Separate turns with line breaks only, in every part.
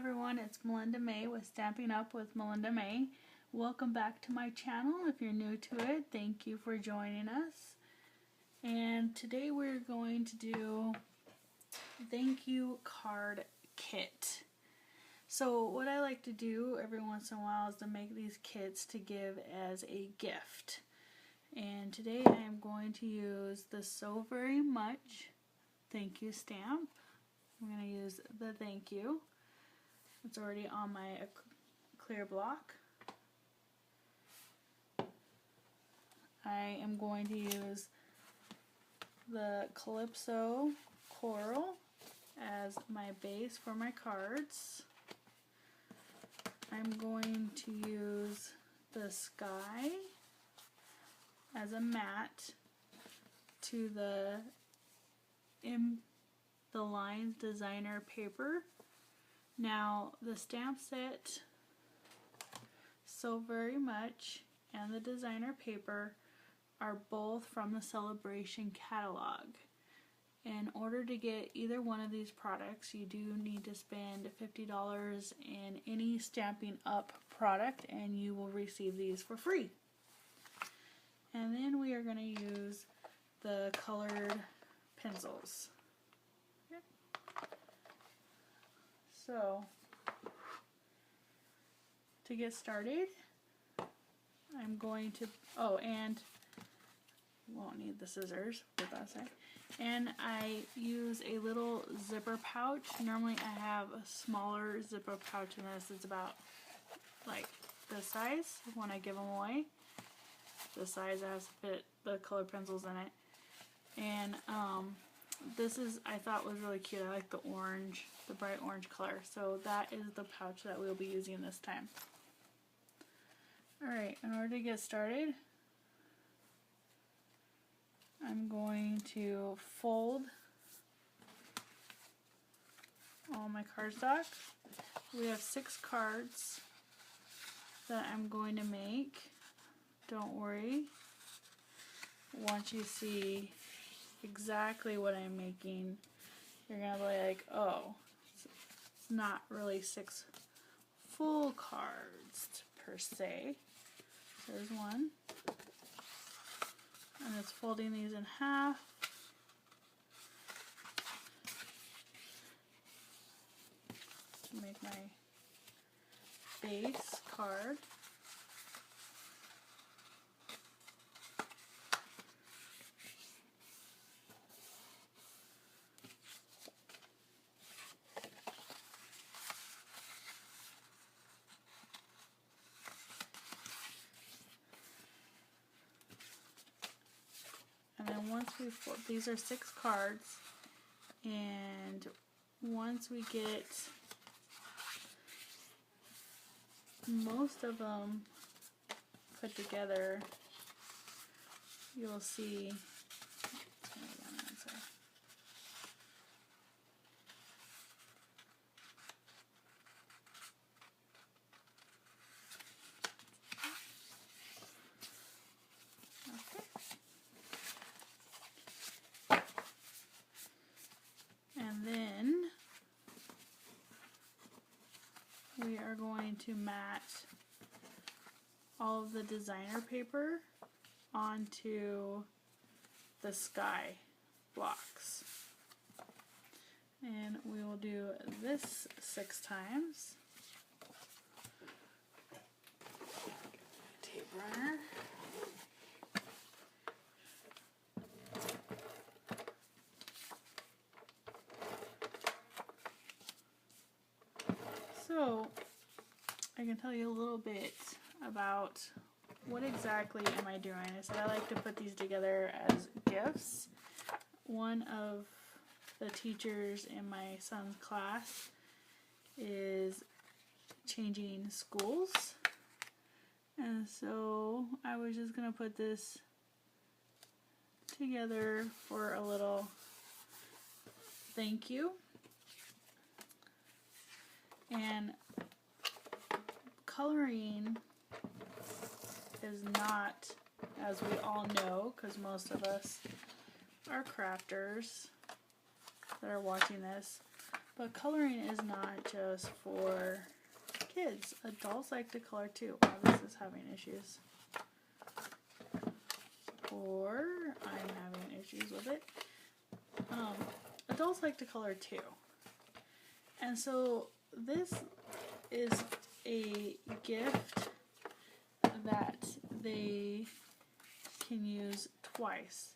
everyone, it's Melinda May with Stampin' Up with Melinda May. Welcome back to my channel. If you're new to it, thank you for joining us. And today we're going to do thank you card kit. So what I like to do every once in a while is to make these kits to give as a gift. And today I am going to use the So Very Much thank you stamp. I'm going to use the thank you. It's already on my clear block. I am going to use the Calypso Coral as my base for my cards. I'm going to use the Sky as a mat to the Lines designer paper. Now the stamp set So Very Much and the designer paper are both from the Celebration catalog. In order to get either one of these products, you do need to spend $50 in any Stampin' Up product and you will receive these for free. And then we are going to use the colored pencils. So, to get started, I'm going to, and won't need the scissors, what did I say? And I use a little zipper pouch. Normally I have a smaller zipper pouch than this. It's about like this size when I give them away. This size has to fit the colored pencils in it. And this is, I thought was really cute. I like the orange, the bright orange color. So that is the pouch that we'll be using this time. Alright, in order to get started, I'm going to fold all my cardstock. We have 6 cards that I'm going to make. Don't worry. Once you see exactly what I'm making, you're going to be like, oh, it's not really 6 full cards per se. There's one. And it's folding these in half. To make my base card. And then once we fold, these are 6 cards, and once we get most of them put together, you'll see, and then we are going to mat all of the designer paper onto the Sky blocks. And we will do this 6 times. Tape runner. So, I can tell you a little bit about what exactly am I doing. I said I like to put these together as gifts. One of the teachers in my son's class is changing schools, and so I was just going to put this together for a little thank you. And coloring is not, as we all know, because most of us are crafters that are watching this, But coloring is not just for kids. Adults like to color too. Wow, this is having issues. Or I'm having issues with it. Adults like to color too. And so this is a gift that they can use twice.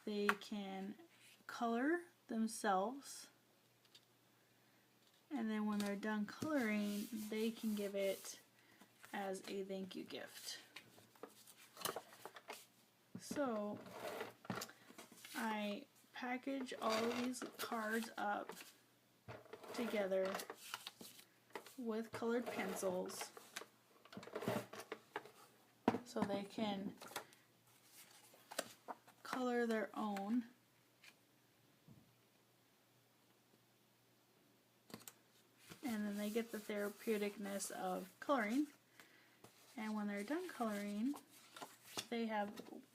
They can color themselves, and then when they're done coloring, they can give it as a thank you gift. So I package all of these cards up together with colored pencils so they can color their own. And then they get the therapeuticness of coloring. And when they're done coloring, they have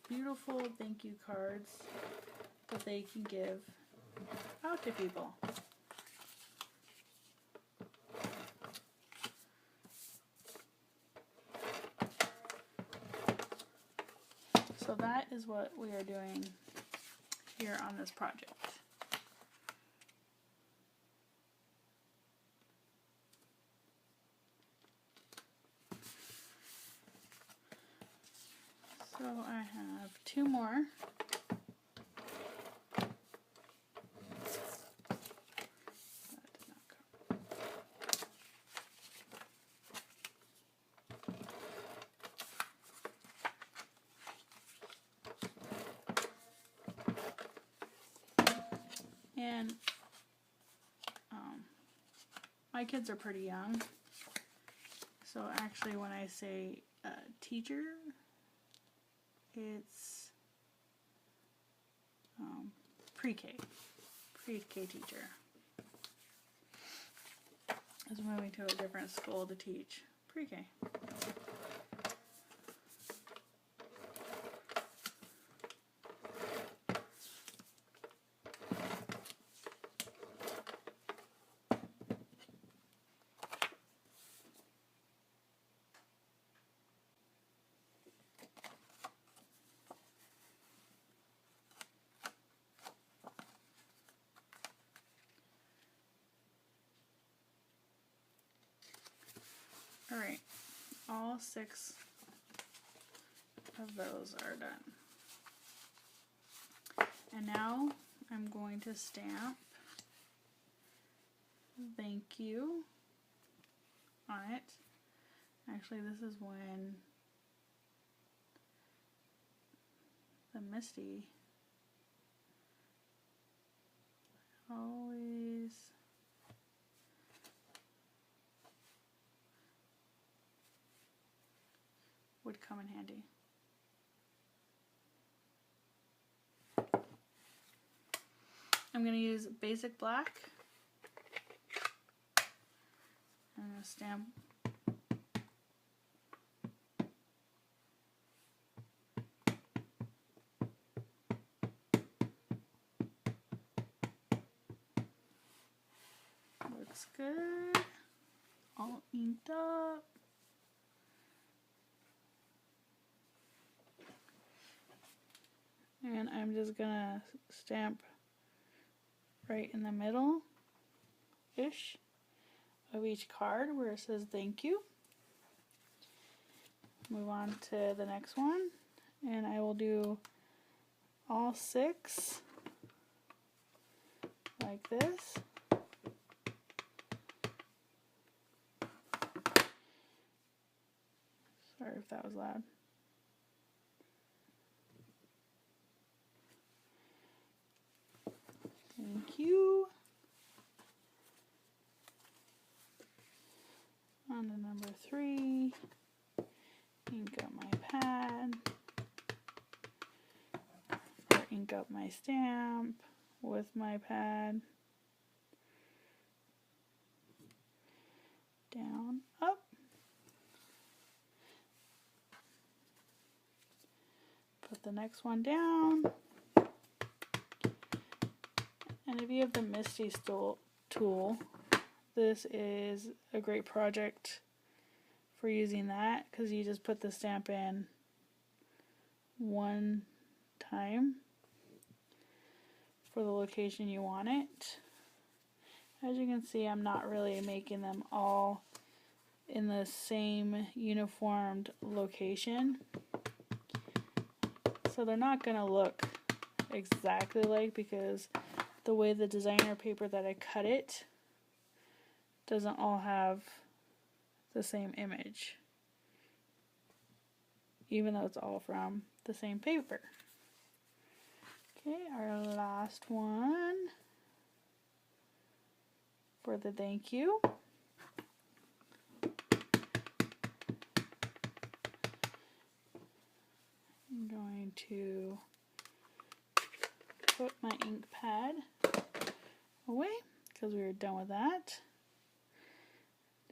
beautiful thank you cards that they can give out to people. So that is what we are doing here on this project. So I have two more. And my kids are pretty young, so actually when I say teacher, it's pre-K teacher. I was moving to a different school to teach pre-K. Alright, all 6 of those are done. And now I'm going to stamp thank you on it. Actually, this is when the Misty always would come in handy. I'm going to use basic black. I'm going to stamp looks good. All inked up. And I'm just gonna stamp right in the middle-ish of each card where it says thank you. Move on to the next one, and I will do all 6 like this. Sorry if that was loud. Thank you. On to number 3. Ink up my pad. Or ink up my stamp with my pad. Down, up. Put the next one down. And if you have the Misty tool, tool. This is a great project for using that because you just put the stamp in one time for the location you want it. As you can see, I'm not really making them all in the same uniformed location, so they're not going to look exactly like, because the way the designer paper that I cut it doesn't all have the same image, even though it's all from the same paper. Okay, our last one for the thank you. I'm going to put my ink pad away because we were done with that.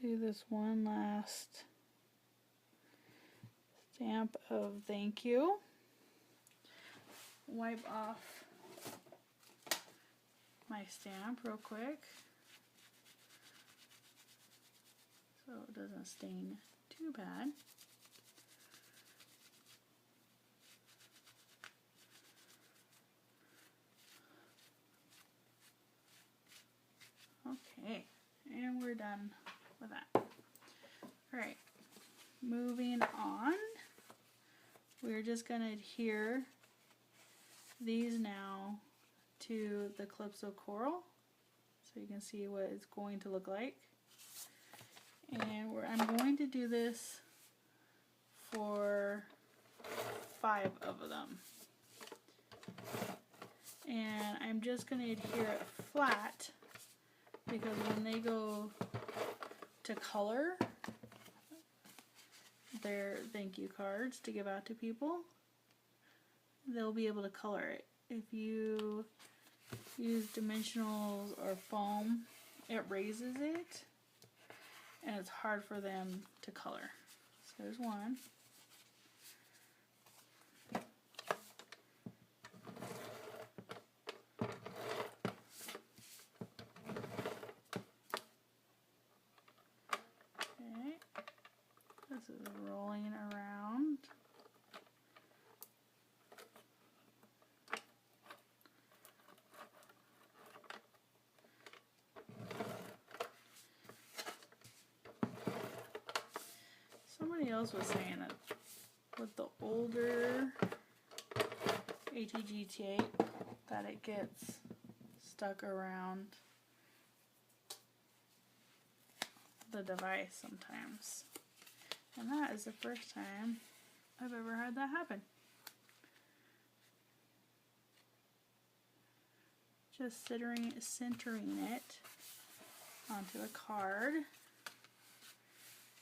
Do this one last stamp of thank you. Wipe off my stamp real quick so it doesn't stain too bad. Okay, and we're done with that. Alright, moving on. We're just going to adhere these now to the Calypso Coral so you can see what it's going to look like. And I'm going to do this for 5 of them. And I'm just going to adhere it flat because when they go to color their thank you cards to give out to people, they'll be able to color it. If you use dimensionals or foam, it raises it and it's hard for them to color. So there's one. Okay, this is rolling around. Somebody else was saying that with the older ATG tape that it gets stuck around the device sometimes. And that is the first time I've ever had that happen. Just centering it onto a card.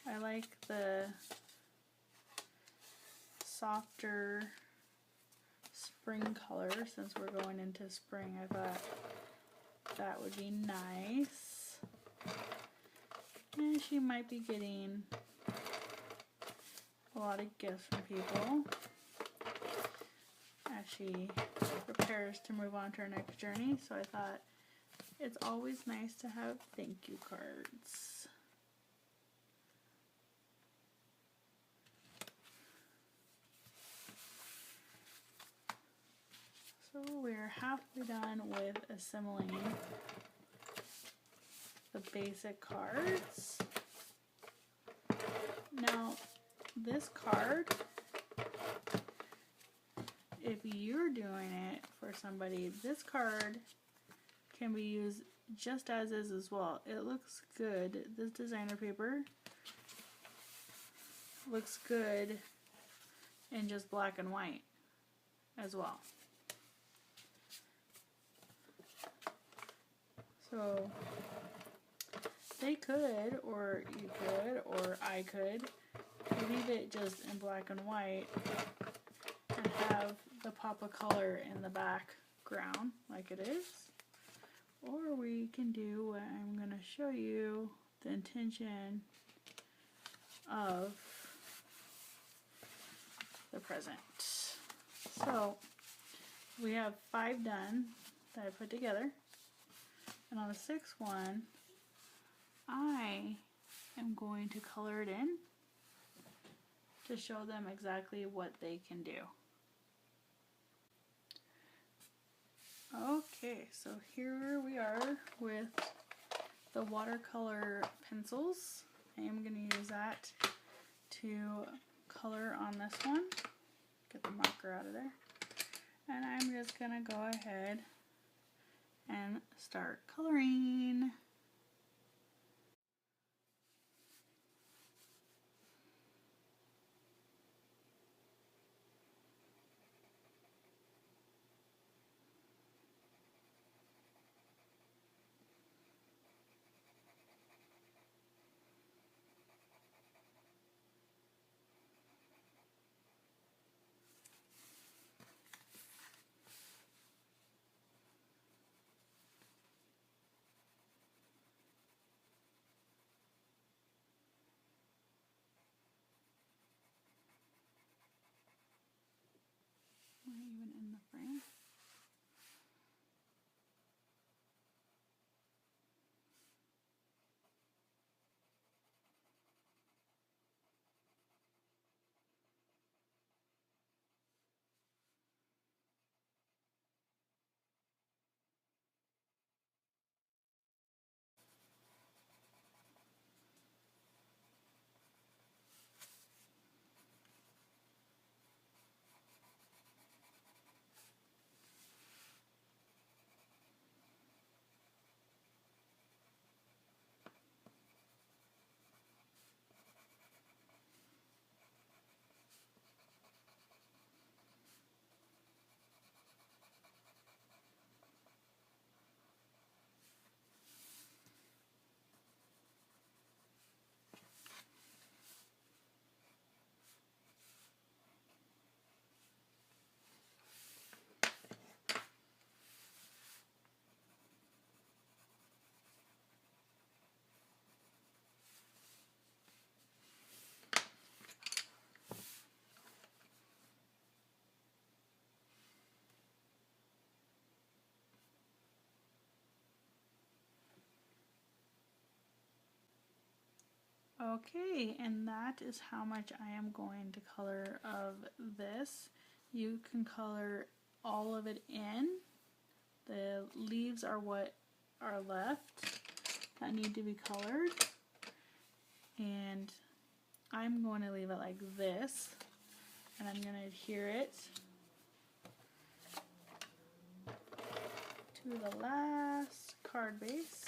I like the softer spring color since we're going into spring. I thought that would be nice. And she might be getting a lot of gifts from people as she prepares to move on to her next journey. So I thought it's always nice to have thank you cards. So we're halfway done with assembling the basic cards. Now, this card, if you're doing it for somebody, this card can be used just as is as well. It looks good. This designer paper looks good in just black and white as well. So they could, or you could, or I could leave it just in black and white and have the pop of color in the background like it is. Or we can do what I'm going to show you, the intention of the present. So we have 5 done that I put together. And on the sixth one, I am going to color it in to show them exactly what they can do. Okay, so here we are with the watercolor pencils. I am going to use that to color on this one. Get the marker out of there. And I'm just going to go ahead and start coloring. Even in the frame. Okay, and that is how much I am going to color of this. You can color all of it in. The leaves are what are left that need to be colored. And I'm going to leave it like this, and I'm going to adhere it to the last card base.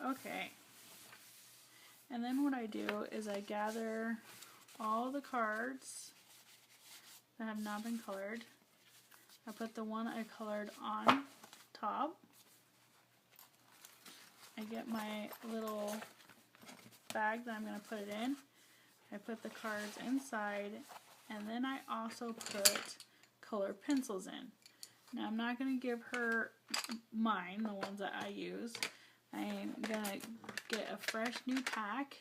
Okay, and then what I do is I gather all the cards that have not been colored. I put the one I colored on top. I get my little bag that I'm going to put it in. I put the cards inside, and then I also put colored pencils in. Now I'm not going to give her mine, the ones that I use. I'm going to get a fresh new pack.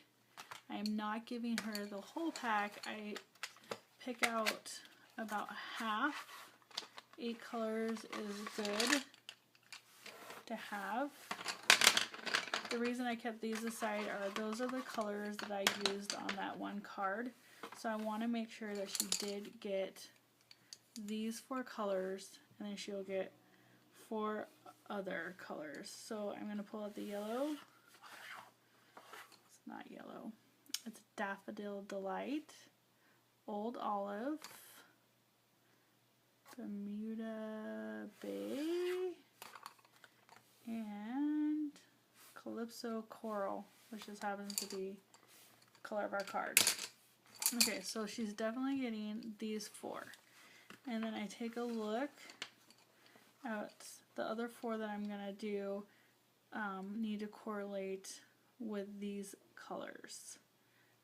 I'm not giving her the whole pack. I pick out about half. 8 colors is good to have. The reason I kept these aside are those are the colors that I used on that one card. So I want to make sure that she did get these 4 colors, and then she'll get 4 other colors. So I'm going to pull out the yellow. It's not yellow. It's Daffodil Delight, Old Olive, Bermuda Bay, and Calypso Coral, which just happens to be the color of our card. Okay, so she's definitely getting these 4. And then I take a look at the other 4 that I'm going to do need to correlate with these colors.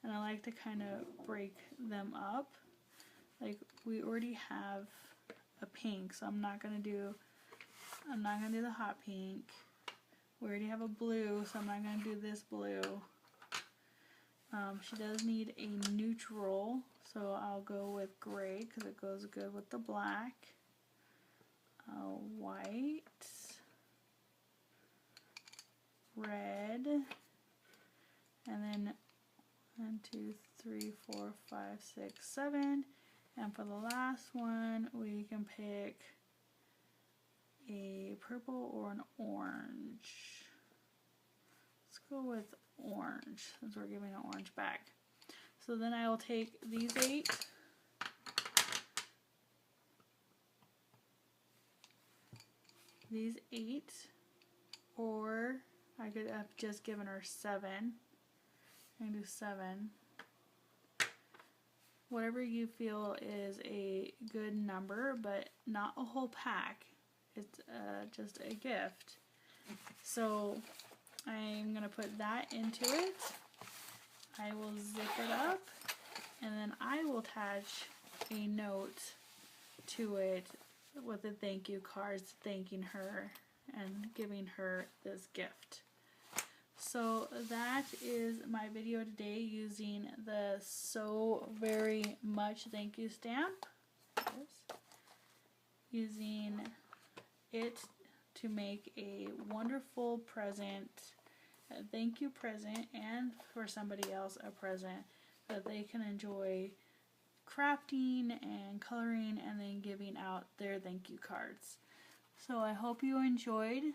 and I like to kind of break them up. Like, we already have a pink, so I'm not gonna do the hot pink. We already have a blue, so I'm not gonna do this blue. She does need a neutral, so I'll go with gray because it goes good with the black. White, red, and then 1, 2, 3, 4, 5, 6, 7. And for the last one, we can pick a purple or an orange. Let's go with orange since we're giving an orange back. So then I will take these 8. These 8, or I could have just given her 7. I can do 7. Whatever you feel is a good number, but not a whole pack. It's just a gift. So I'm going to put that into it. I will zip it up, and then I will attach a note to it with the thank you cards thanking her and giving her this gift. So that is my video today using the So Very Much thank you stamp. Using it to make a wonderful present, a thank you present, and for somebody else a present that they can enjoy crafting and coloring and then giving out their thank you cards. So I hope you enjoyed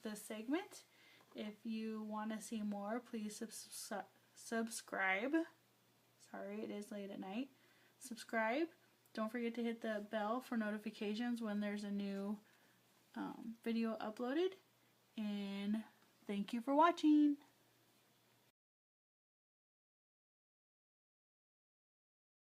this segment. If you want to see more, please subscribe. Sorry, it is late at night. Subscribe. Don't forget to hit the bell for notifications when there's a new video uploaded. And thank you for watching.